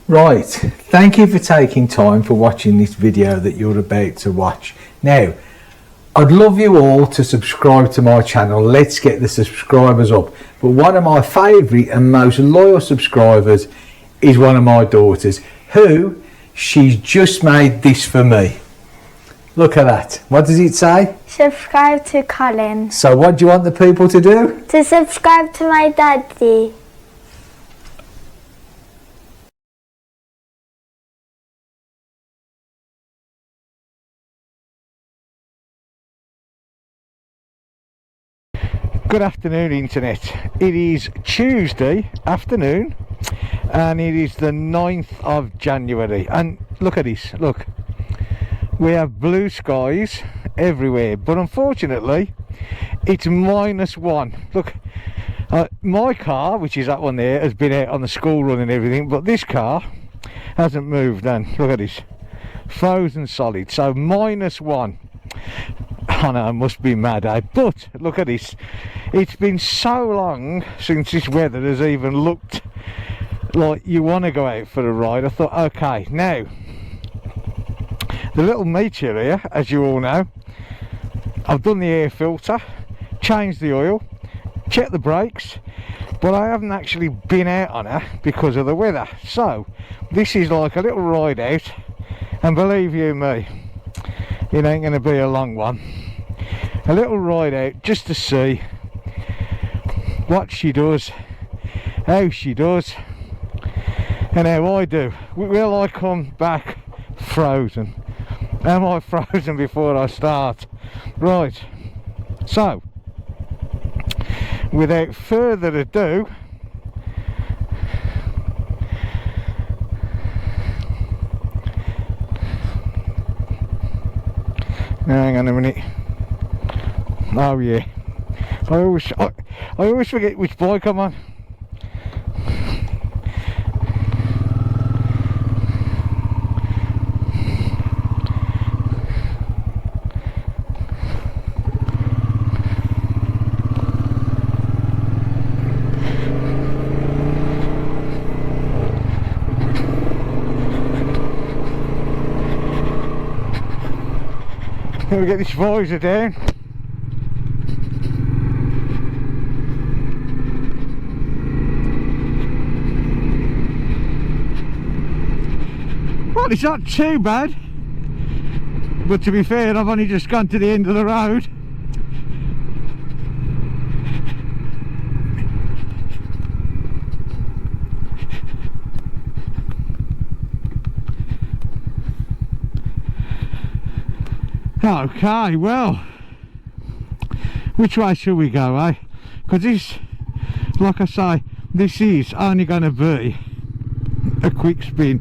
Right, thank you for taking time for watching this video that you're about to watch. Now, I'd love you all to subscribe to my channel. Let's get the subscribers up. But one of my favourite and most loyal subscribers is one of my daughters, who she's just made this for me. Look at that. What does it say? Subscribe to Colin. So what do you want the people to do? To subscribe to my daddy. Good afternoon, internet. It is Tuesday afternoon and it is the 9th of January, and look at this. Look, we have blue skies everywhere, but unfortunately it's -1. Look, my car, which is that one there, has been out on the school run and everything, but this car hasn't moved. And look at this, frozen solid. So -1. I know, I must be mad, eh? But look at this. It's been so long since this weather has even looked like you want to go out for a ride. I thought, okay, now the little meteor here, as you all know, I've done the air filter, changed the oil, checked the brakes, but I haven't actually been out on her because of the weather. So this is like a little ride out, and believe you me, it ain't going to be a long one. A little ride out just to see what she does, how she does, and how I do. Will I come back frozen? Am I frozen before I start? Right, so without further ado, hang on a minute. Oh yeah, I always forget which bike I'm on. Let me get this visor down. Well, it's not too bad, but to be fair, I've only just gone to the end of the road. Okay, well, which way shall we go, eh? Because this, like I say, this is only going to be a quick spin.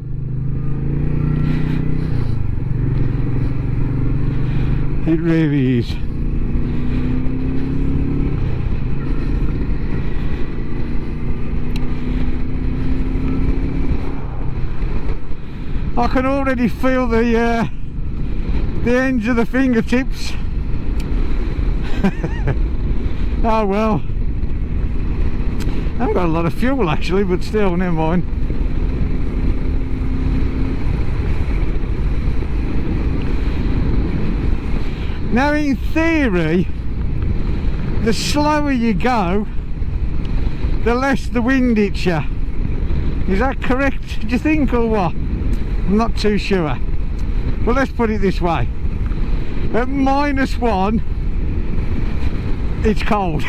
It really is. I can already feel the ends of the fingertips. Oh well, I haven't got a lot of fuel actually, but still, never mind. Now in theory, the slower you go, the less the wind hits you. Is that correct, do you think, or what? I'm not too sure. Well, let's put it this way. At -1, it's cold.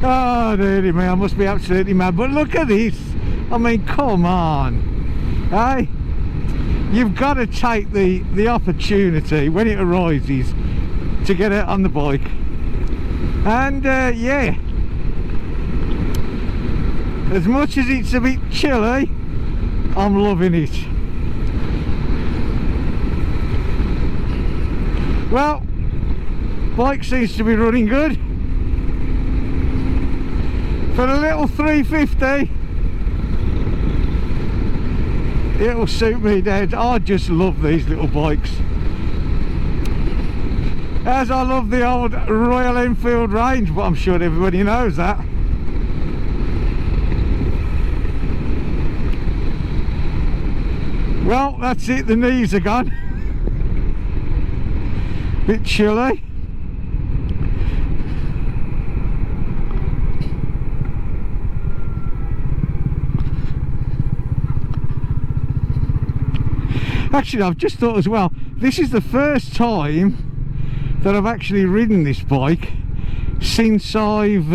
Oh dearie me, I must be absolutely mad. But look at this. I mean, come on. Hey? You've got to take the opportunity when it arises to get out on the bike. And yeah, as much as it's a bit chilly, I'm loving it. Well, bike seems to be running good. For a little 350, it'll suit me dead. I just love these little bikes. As I love the old Royal Enfield range, but I'm sure everybody knows that. Well, that's it, the knees are gone. Bit chilly. Actually, I've just thought as well, this is the first time that I've actually ridden this bike since I've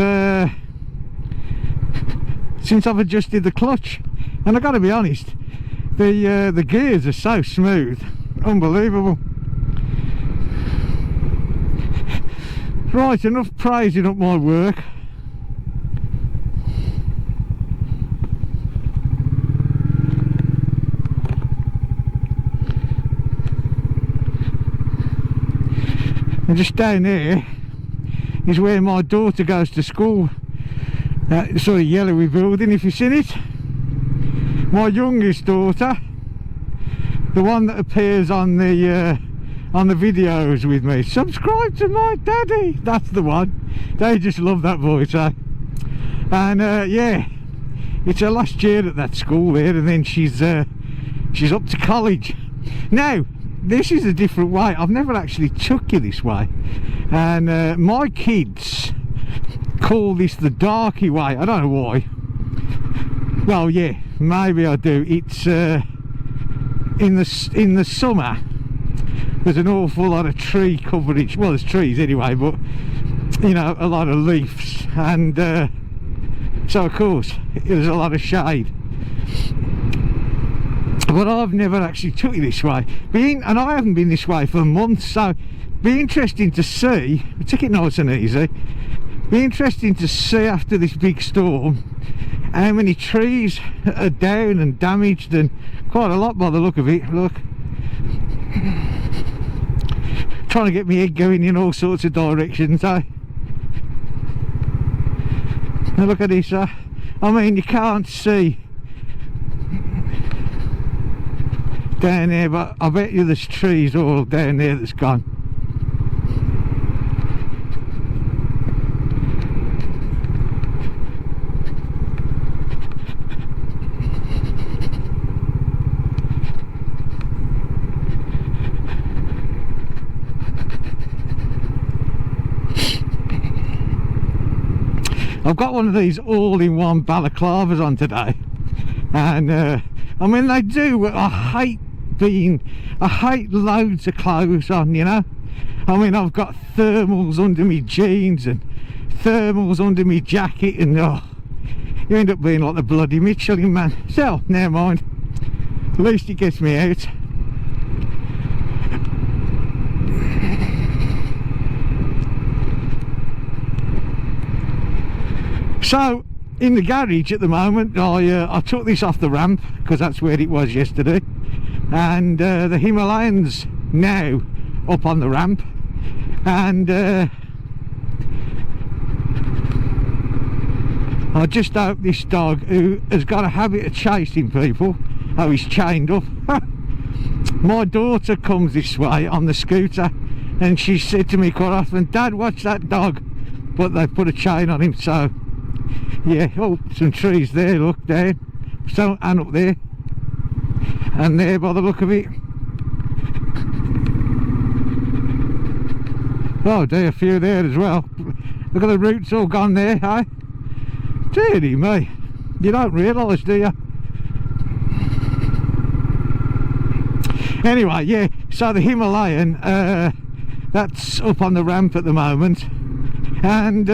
adjusted the clutch, and I've got to be honest, the gears are so smooth, unbelievable. Right, enough praising up my work. And just down there is where my daughter goes to school. Sort of yellowy building, if you've seen it. My youngest daughter, the one that appears on the videos with me. Subscribe to my daddy. That's the one. They just love that voice, eh? And yeah, it's her last year at that school there, and then she's up to college. Now, this is a different way. I've never actually took you this way, and my kids call this the darky way. I don't know why. Well, yeah, maybe I do. It's in the summer there's an awful lot of tree coverage. Well, there's trees anyway, but you know, a lot of leaves, and so of course there's a lot of shade. But I've never actually took it this way, and I haven't been this way for months, so be interesting to see. We take it nice and easy. Be interesting to see after this big storm how many trees are down and damaged, and quite a lot by the look of it. Look, trying to get my head going in all sorts of directions, eh? Now look at this, I mean, you can't see down there, but I bet you there's trees all down there that's gone. I've got one of these all-in-one balaclavas on today, and I mean, they do. I hate loads of clothes on, you know. I mean, I've got thermals under me jeans and thermals under me jacket, and oh, you end up being like the bloody Michelin man. So never mind, at least it gets me out. So in the garage at the moment, I took this off the ramp because that's where it was yesterday, and the Himalayan's now up on the ramp, and I just hope this dog, who has got a habit of chasing people, oh, he's chained up. My daughter comes this way on the scooter, and she said to me quite often, "Dad, watch that dog," but they put a chain on him. So yeah, oh, some trees there, look, there, so, and up there, and there by the look of it. Oh dear, a few there as well. Look at the roots all gone there, eh? Deary me, you don't realise, do you? Anyway, yeah, so the Himalayan, that's up on the ramp at the moment, and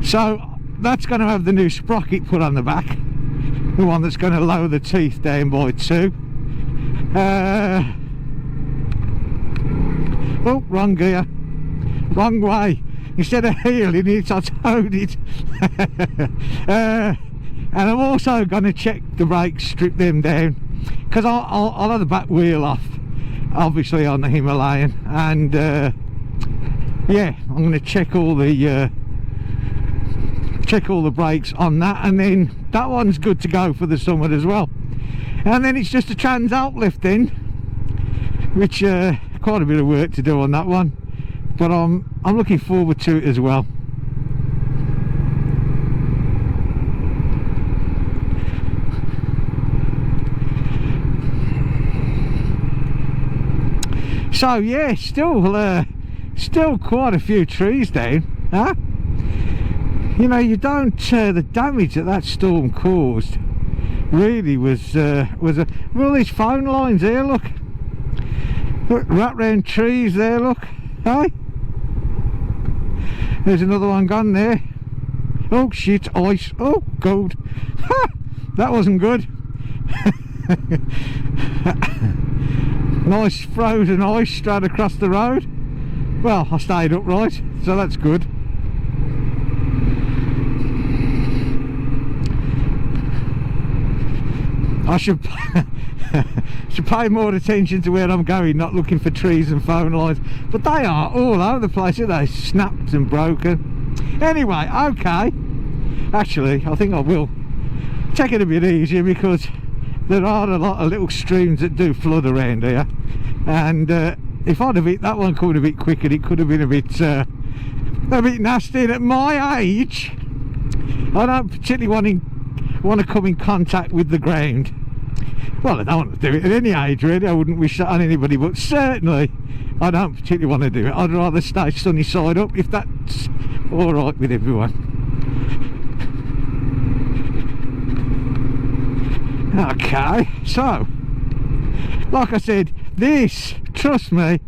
so that's going to have the new sprocket put on the back, the one that's going to lower the teeth down by 2. Oh, wrong gear, wrong way. Instead of heeling it, I towed it. And I'm also going to check the brakes, strip them down, because I'll have the back wheel off, obviously, on the Himalayan, and yeah, I'm going to check all the brakes on that, and then that one's good to go for the summer as well. And then it's just a trans uplift then, which quite a bit of work to do on that one, but I'm looking forward to it as well. So yeah, still quite a few trees down, huh? You know, you don't the damage that storm caused really was all these phone lines here, look, wrapped round trees there, look, hey, there's another one gone there. Oh shit, ice, oh god, that wasn't good. Nice frozen ice straight across the road. Well, I stayed upright, so that's good. I should pay more attention to where I'm going, not looking for trees and phone lines, but they are all over the place, aren't they? Snapped and broken. Anyway, okay, actually I think I will take it a bit easier, because there are a lot of little streams that do flood around here, and if I'd have hit that one coming a bit quicker, it could have been a bit nasty. And at my age, I don't particularly want to come in contact with the ground. Well, I don't want to do it at any age really. I wouldn't wish that on anybody, but certainly I don't particularly want to do it. I'd rather stay sunny side up, if that's all right with everyone. Okay, so like I said, this, trust me,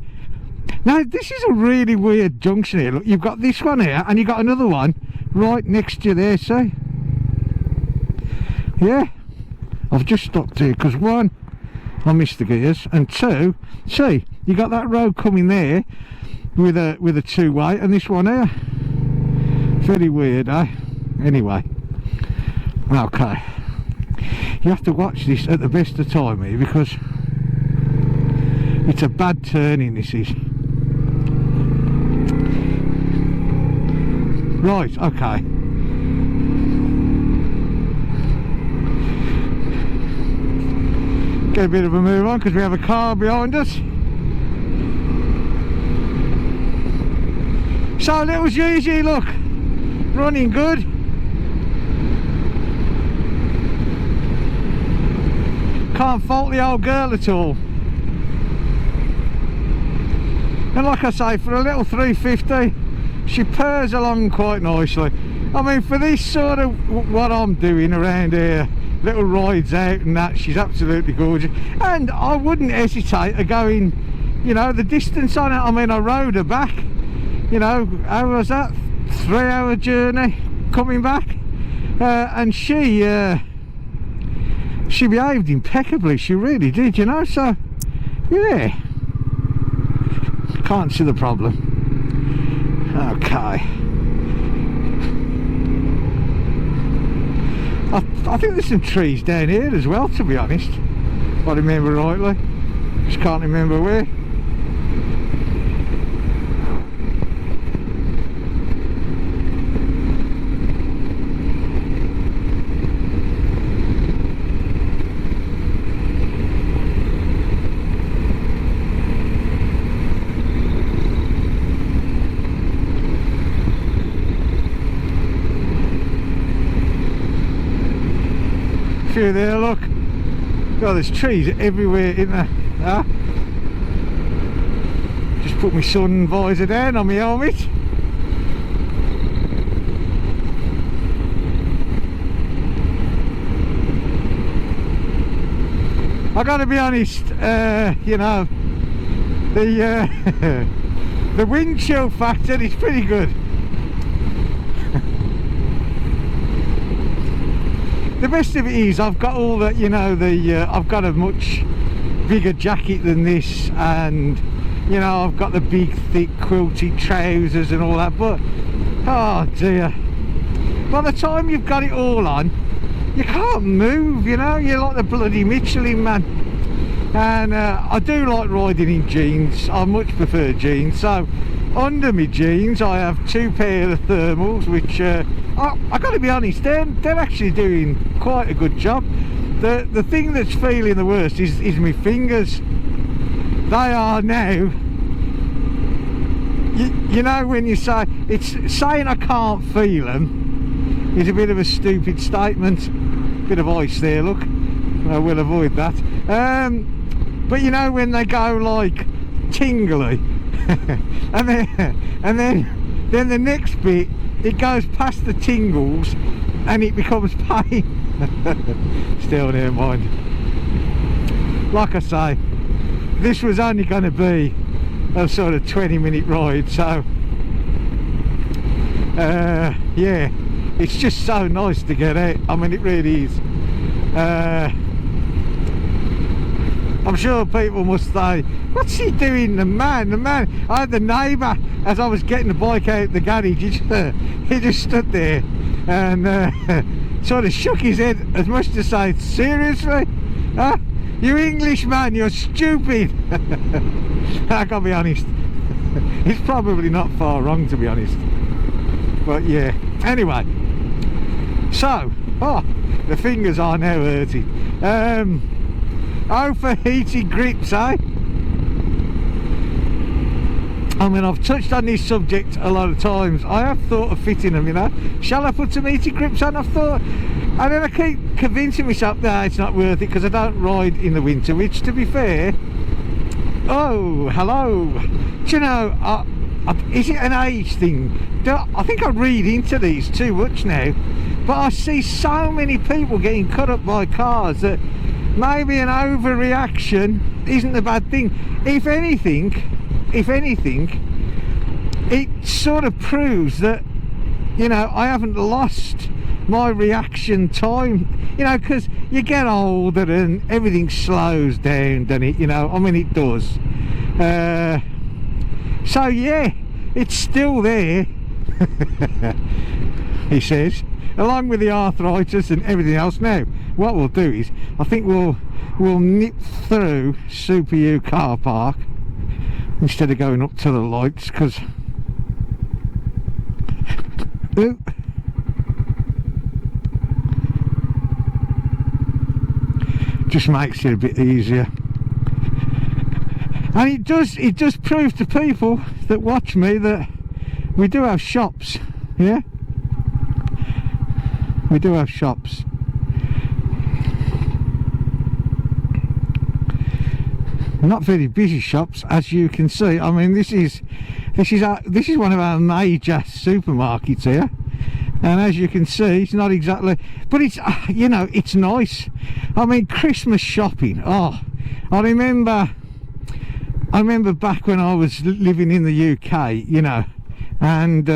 now this is a really weird junction here. Look, you've got this one here and you've got another one right next to you there, see? Yeah, I've just stopped here because one, I missed the gears, and two, see, you got that road coming there with a two-way, and this one here, very weird, eh? Anyway, okay, you have to watch this at the best of time here, because it's a bad turning, this is. Right, okay. Get a bit of a move on because we have a car behind us. So little Gigi, look, running good. Can't fault the old girl at all. And like I say, for a little 350, she purrs along quite nicely. I mean, for this sort of what I'm doing around here, little rides out and that, she's absolutely gorgeous. And I wouldn't hesitate at going, you know, the distance on it. I mean, I rode her back, you know, how was that? 3-hour journey coming back, and she behaved impeccably, she really did, you know. So yeah, can't see the problem. Okay, I think there's some trees down here as well, to be honest, if I remember rightly. Just can't remember where. Few there, look. God, there's trees everywhere in there. Huh? Just put my sun visor down on my helmet. I gotta be honest, you know, the the wind chill factor is pretty good. The best of it is I've got all that, you know, I've got a much bigger jacket than this, and you know, I've got the big thick quilted trousers and all that, but oh dear, by the time you've got it all on, you can't move, you know. You're like the bloody Michelin man. And I do like riding in jeans. I much prefer jeans. So under my jeans I have 2 pair of thermals, which I got to be honest, they're actually doing quite a good job. The thing that's feeling the worst is my fingers. They are now, you know, when you say, it's saying I can't feel them is a bit of a stupid statement. Bit of ice there, look. I will avoid that. But you know, when they go like tingly, and then the next bit it goes past the tingles and it becomes pain. Still, never mind. Like I say, this was only going to be a sort of 20-minute ride, so yeah, it's just so nice to get out. I mean, it really is. I'm sure people must say, what's he doing, the man? I had the neighbour, as I was getting the bike out the garage, he just stood there and sort of shook his head as much to say, seriously? Huh? You English man, you're stupid. I gotta be honest, it's probably not far wrong, to be honest. But yeah, anyway, so, the fingers are now hurting. Oh, for heated grips, eh? I mean, I've touched on this subject a lot of times. I have thought of fitting them, you know. Shall I put some heated grips on? I've thought, and then I keep convincing myself that it's not worth it because I don't ride in the winter, which, to be fair, oh, hello. Do you know, is it an age thing? I think I read into these too much now, but I see so many people getting cut up by cars that maybe an overreaction isn't a bad thing. If anything, it sort of proves that, you know, I haven't lost my reaction time, you know, because you get older and everything slows down, doesn't it? You know, I mean, it does. So yeah, it's still there. He says, along with the arthritis and everything else. Now, what we'll do is, I think we'll nip through Super U car park instead of going up to the lights, because just makes it a bit easier. And it does prove to people that watch me that we do have shops, yeah? We do have shops. Not very busy shops, as you can see. I mean, this is one of our major supermarkets here, and as you can see, it's not exactly, but it's, you know, it's nice. I mean, Christmas shopping. Oh, I remember back when I was living in the UK, you know, and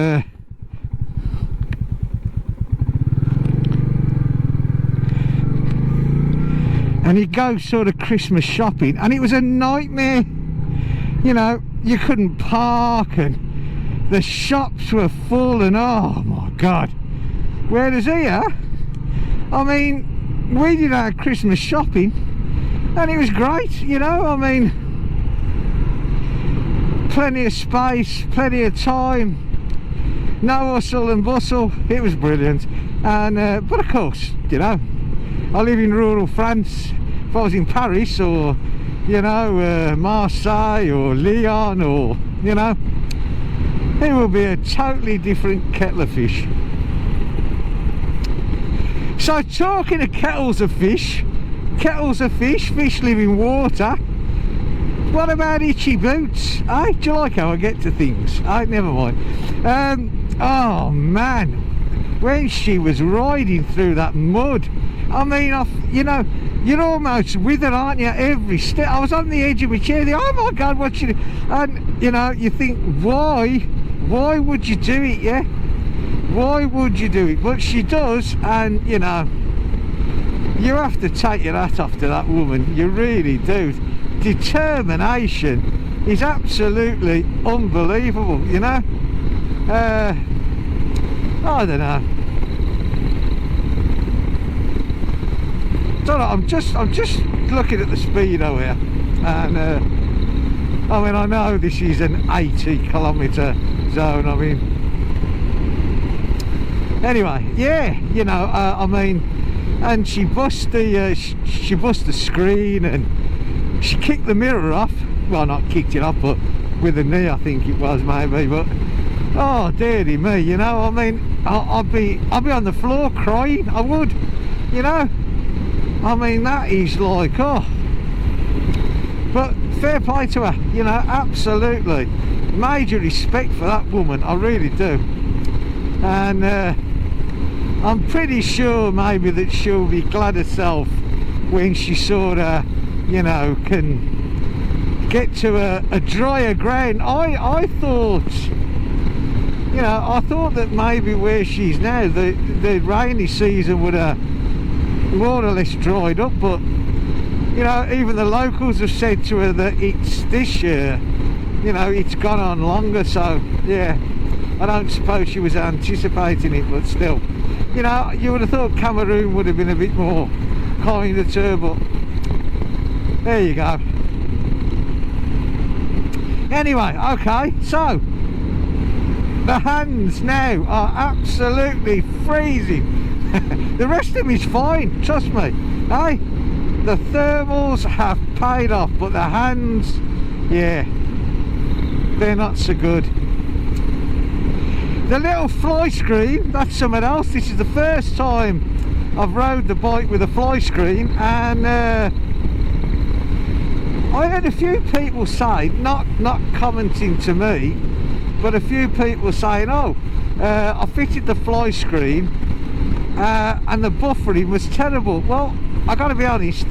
you'd go sort of Christmas shopping and it was a nightmare. You know, you couldn't park and the shops were full, and oh my god. Whereas here, I mean, we did our Christmas shopping and it was great, you know. I mean, plenty of space, plenty of time, no hustle and bustle. It was brilliant. And but of course, you know, I live in rural France. If I was in Paris or, you know, Marseille or Lyon, or, you know, it would be a totally different kettle of fish. So, talking of kettles of fish, fish live in water. What about itchy boots? Do you like how I get to things? Never mind. Oh man, when she was riding through that mud, I mean, you know, you're almost with her, aren't you, every step. I was on the edge of my chair, oh my god, what you do? And you know, you think, why would you do it? Yeah, why would you do it? But she does, and you know, you have to take your hat off to that woman, you really do. Determination is absolutely unbelievable, you know. I don't know. I'm just looking at the speedo here, and I mean, I know this is an 80-kilometre zone. I mean, anyway, yeah, you know, I mean, and she bust the screen, and she kicked the mirror off. Well, not kicked it off, but with a knee, I think it was, maybe. But oh dearie me, you know, I mean, I'd be on the floor crying. I would, you know. I mean, that is like, oh. But fair play to her, you know, absolutely. Major respect for that woman, I really do. And I'm pretty sure maybe that she'll be glad herself when she sort of, you know, can get to a drier ground. I thought, you know, I thought that maybe where she's now, the rainy season would have more or less dried up, but you know, even the locals have said to her that it's this year, you know, it's gone on longer. So yeah, I don't suppose she was anticipating it, but still, you know, you would have thought Cameroon would have been a bit more kinder to her, but there you go. Anyway, okay, so the hands now are absolutely freezing. The rest of them is fine, trust me. Hey, the thermals have paid off, but the hands, yeah, they're not so good. The little fly screen, that's something else. This is the first time I've rode the bike with a fly screen, and I had a few people say, not commenting to me, but a few people saying, oh, I fitted the fly screen and the buffering was terrible. Well, I gotta be honest,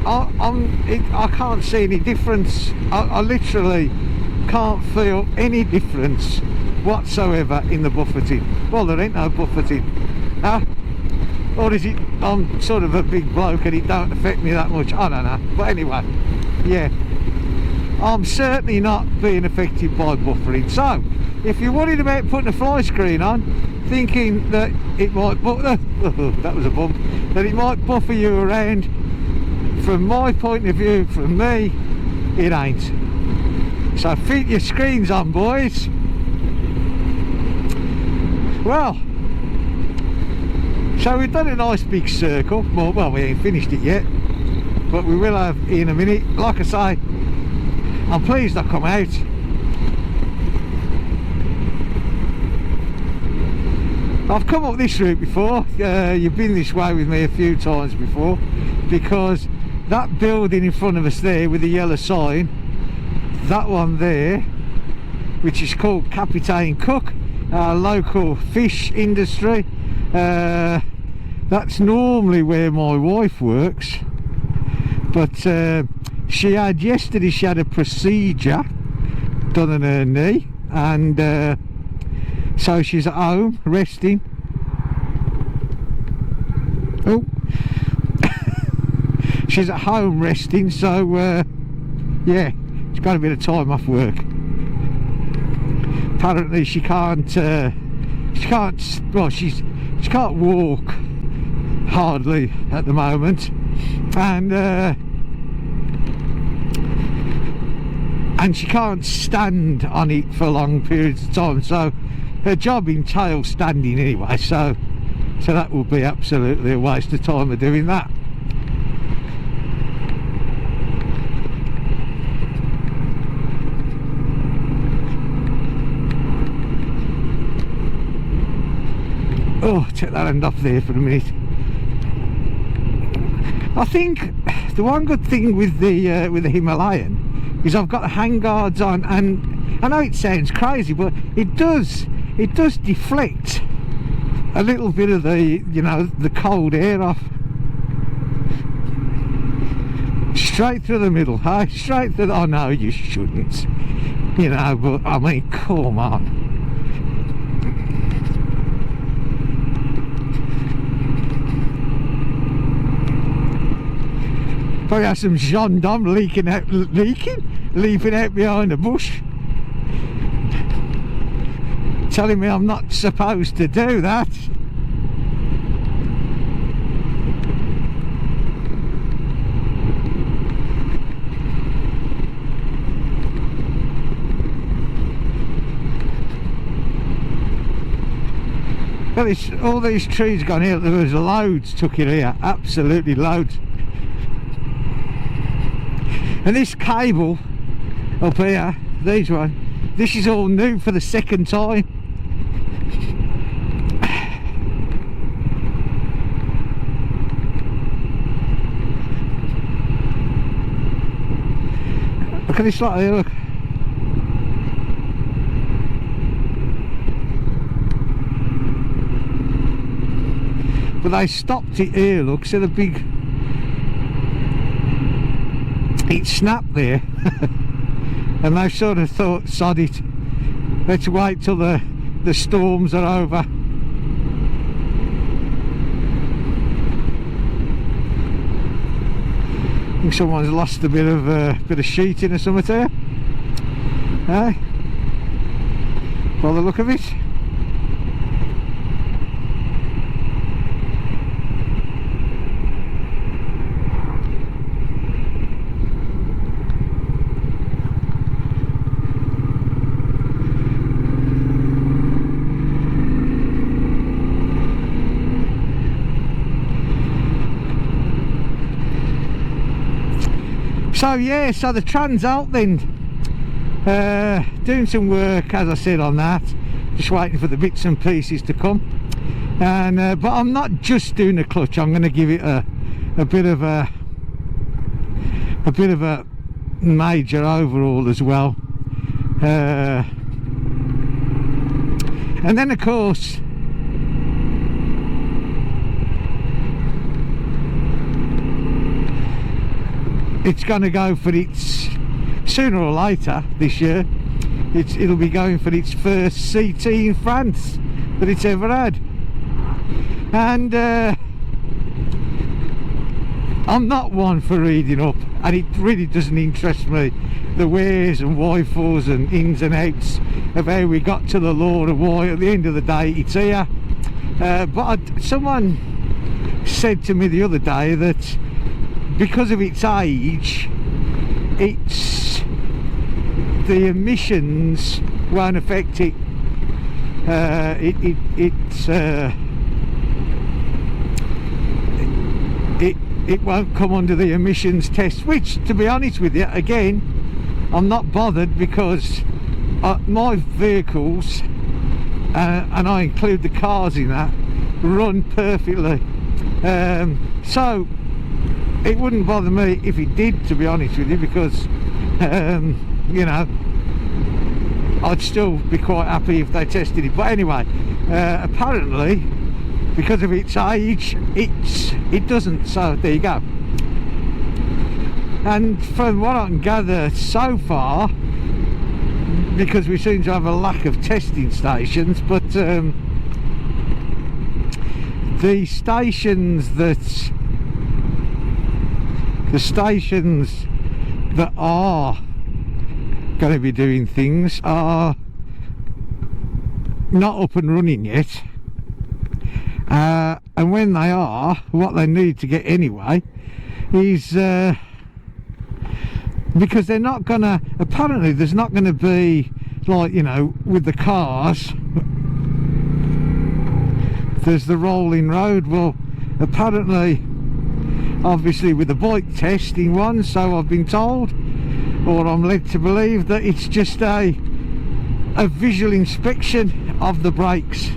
I can't see any difference. I literally can't feel any difference whatsoever in the buffeting. Well, there ain't no buffeting. Or is it I'm sort of a big bloke and it don't affect me that much? I don't know. But anyway, yeah, I'm certainly not being affected by buffering. So if you're worried about putting a fly screen on, thinking that it might that was a bump, that it might buffer you around, from my point of view, from me, it ain't. So fit your screens on, boys. Well, so we've done a nice big circle. Well, we ain't finished it yet, but we will have in a minute. Like I say, I'm pleased I come out. I've come up this route before. You've been this way with me a few times before, because that building in front of us there with the yellow sign, that one there, which is called Captain Cook, our local fish industry, that's normally where my wife works. But yesterday she had a procedure done on her knee, and so she's at home resting. Oh, she's at home resting, so yeah, she's got a bit of time off work. Apparently she can't walk hardly at the moment, and she can't stand on it for long periods of time, so her job entails standing anyway, so that will be absolutely a waste of time of doing that. Oh, take that end off there for a minute. I think the one good thing with the Himalayan is I've got the handguards on, and I know it sounds crazy, but it does deflect a little bit of the, you know, the cold air off. Straight through the middle, hey? Straight through the, oh no, you shouldn't, you know, but I mean, come on. Probably have some gendarme leaping out behind a bush, telling me I'm not supposed to do that. But all these trees gone here, there was loads took it here, absolutely loads. And this cable up here, these one, this is all new for the second time. Look at this lot here, look. But they stopped it here, look, see the big... It snapped there. And they sort of thought, sod it, let's wait till the storms are over. I think someone's lost a bit of sheeting or something there. Eh? By the look of it. So yeah, so the tran's out then, doing some work as I said on that, just waiting for the bits and pieces to come, and but I'm not just doing the clutch, I'm going to give it a bit of a major overhaul as well, and then of course it's going to go for its, sooner or later this year, it'll be going for its first CT in France that it's ever had. And I'm not one for reading up, and it really doesn't interest me, the wheres and why-fors and ins and outs of how we got to the law and why. At the end of the day it's here. But someone said to me the other day that because of its age, the emissions won't affect it. It won't come under the emissions test, which, to be honest with you, again, I'm not bothered, because my vehicles, and I include the cars in that, run perfectly. So it wouldn't bother me if it did, to be honest with you, because you know, I'd still be quite happy if they tested it. But anyway, apparently because of its age it doesn't, so there you go. And from what I can gather so far, because we seem to have a lack of testing stations, but the stations that are going to be doing things are not up and running yet, and when they are, what they need to get anyway is because they're not gonna, apparently there's not going to be, like, you know, with the cars there's the rolling road. Well, apparently, obviously with the bike testing one, so I've been told, or I'm led to believe, that it's just a visual inspection of the brakes,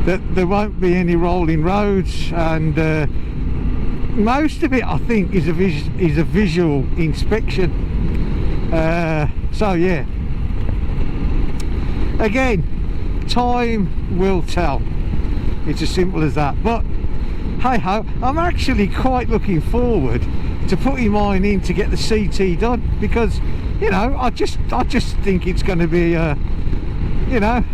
that there won't be any rolling roads, and most of it I think is a visual inspection. So yeah, again, time will tell, it's as simple as that. But hey ho, I'm actually quite looking forward to putting mine in to get the CT done, because, you know, I just think it's going to be you know,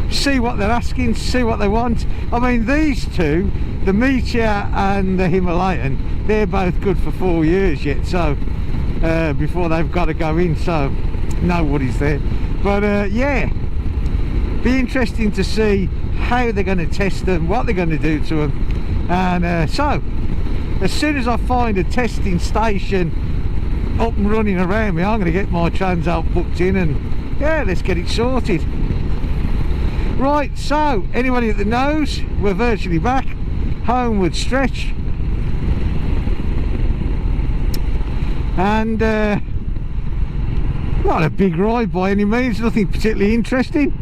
see what they're asking, see what they want. I mean, these two, the Meteor and the Himalayan, they're both good for 4 years yet, so before they've got to go in, so no worries there. But yeah, be interesting to see how they're going to test them, what they're going to do to them. And so as soon as I find a testing station up and running around me, I'm going to get my Transalp booked in, and yeah, let's get it sorted. Right, so anybody that knows, we're virtually back, homeward stretch, and not a big ride by any means, nothing particularly interesting.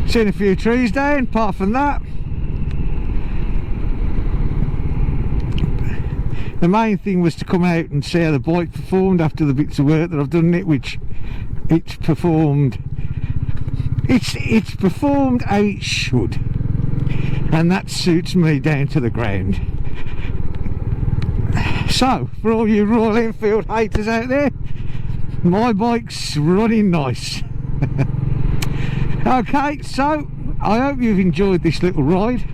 Seen a few trees down, apart from that. The main thing was to come out and see how the bike performed after the bits of work that I've done in it, which it's performed how it should, and that suits me down to the ground. So for all you Royal Enfield haters out there, my bike's running nice. Okay, so I hope you've enjoyed this little ride.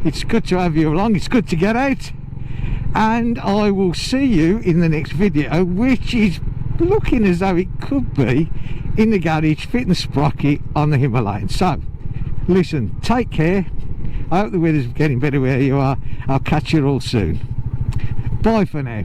It's good to have you along, it's good to get out, and I will see you in the next video, which is looking as though it could be in the garage fitting the sprocket on the Himalayan. So listen, take care. I hope the weather's getting better where you are. I'll catch you all soon. Bye for now.